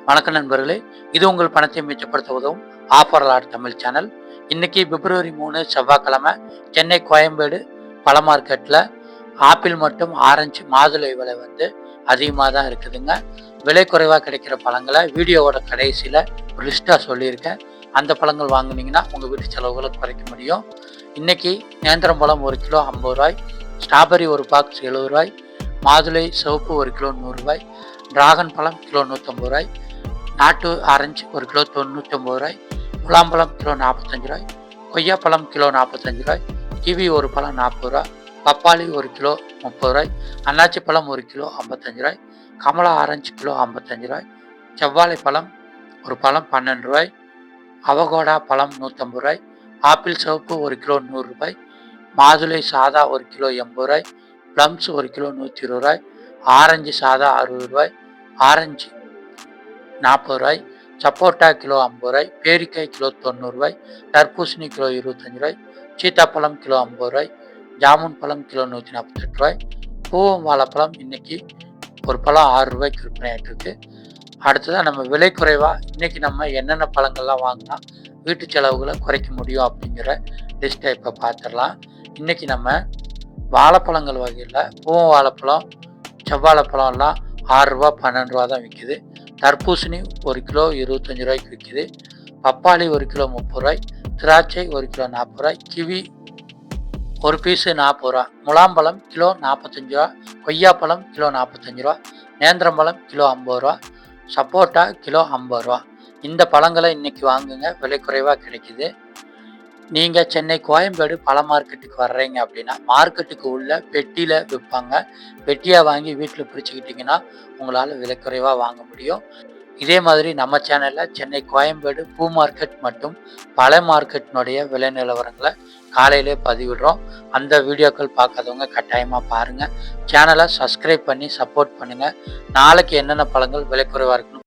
வணக்கம் நண்பர்களே, இது உங்கள் பணத்தை மிச்சப்படுத்த உதவும் ஆஃபர் லாட் தமிழ் சேனல். இன்னைக்கு பிப்ரவரி 3 செவ்வாய்க்கிழமை சென்னை கோயம்பேடு பழ மார்க்கெட்டில் ஆப்பிள் மற்றும் ஆரஞ்சு மாதுளை விலை அதிகமாக தான் இருக்குதுங்க. விலை குறைவாக கிடைக்கிற பழங்களை வீடியோவோட கடைசியில் ஒரு லிஸ்ட்டாக சொல்லியிருக்கேன். அந்த பழங்கள் வாங்கினீங்கன்னா உங்கள் வீட்டு செலவுகளை குறைக்க முடியும். இன்னைக்கு நேந்திரம் பழம் 1 கிலோ 50 ரூபாய், ஸ்ட்ராபெரி ஒரு பாக்ஸ் 70 ரூபாய், மாதுளை சிவப்பு 1 கிலோ 100 ரூபாய், டிராகன் பழம் கிலோ 150 ரூபாய், நாட்டு ஆரஞ்சு 1 கிலோ 99 ரூபாய், முலாம்பழம் கிலோ 45 ரூபாய், கொய்யாப்பழம் கிலோ 45 ரூபாய், கிவி ஒரு பழம் 40 ரூபா, பப்பாளி 1 கிலோ 30 ரூபாய், அன்னாச்சி பழம் 1 கிலோ 55 ரூபாய், கமலா ஆரஞ்சு கிலோ 55 ரூபாய், செவ்வாழை பழம் ஒரு பழம் 12 ரூபாய், அவகோடா பழம் 150 ரூபாய், ஆப்பிள் சிவப்பு 1 கிலோ 100 ரூபாய், மாதுளை சாதா 1 கிலோ 80 ரூபாய், ப்ளம்ஸ் 1 கிலோ 120 ரூபாய், ஆரஞ்சு சாதா 60 ரூபாய், ஆரஞ்சு 40 ரூபாய், சப்போட்டா கிலோ 50 ரூபாய், பேரிக்காய் கிலோ 90 ரூபாய், தர்பூசணி கிலோ 25 ரூபாய், சீத்தாப்பழம் கிலோ 50 ரூபாய், ஜாமுன் பழம் கிலோ 148 ரூபாய், பூவம் வாழைப்பழம் இன்னைக்கு ஒரு பழம் 6 ரூபாய்க்கு விற்பனை ஆகிட்டு இருக்கு. அடுத்ததான் நம்ம விலை குறைவா இன்னைக்கு நம்ம என்னென்ன பழங்கள்லாம் வாங்கினா வீட்டு செலவுகளை குறைக்க முடியும் அப்படிங்கிற லிஸ்ட்டை இப்போ பார்த்துடலாம். இன்னைக்கு நம்ம வாழைப்பழங்கள் வகையில் பூவம் வாழைப்பழம், செவ்வாழைப்பழம் எல்லாம் 6 ரூபா 12 ரூபா தான் விற்கிது. தர்பூசணி 1 கிலோ 25 ரூபாய்க்கு விற்கிது. பப்பாளி 1 கிலோ 30 ரூபாய், திராட்சை 1 கிலோ 40 ரூபாய், கிவி ஒரு பீஸு 40 ரூபா, முலாம்பழம் கிலோ 45 ரூபா, கொய்யாப்பழம் கிலோ 45 ரூபா, நேந்திரம்பழம் கிலோ 50 ரூபா, சப்போட்டா கிலோ 50 ரூபா. இந்த பழங்களை இன்னைக்கு வாங்குங்க, விலை குறைவாக கிடைக்குது. நீங்கள் சென்னை கோயம்பேடு பழ மார்க்கெட்டுக்கு வர்றீங்க அப்படின்னா மார்க்கெட்டுக்கு உள்ள பெட்டியில் விற்பாங்க. பெட்டியாக வாங்கி வீட்டில் பிடிச்சிக்கிட்டிங்கன்னா உங்களால் விலை குறைவாக வாங்க முடியும். இதே மாதிரி நம்ம சேனலில் சென்னை கோயம்பேடு பூ மார்க்கெட் மற்றும் பழ மார்க்கெட்டினுடைய விலை நிலவரங்களை காலையிலே பதிவிடுறோம். அந்த வீடியோக்கள் பார்க்காதவங்க கட்டாயமாக பாருங்கள். சேனலை சப்ஸ்கிரைப் பண்ணி சப்போர்ட் பண்ணுங்கள். நாளைக்கு என்னென்ன பழங்கள் விலை குறைவாக இருக்குன்னு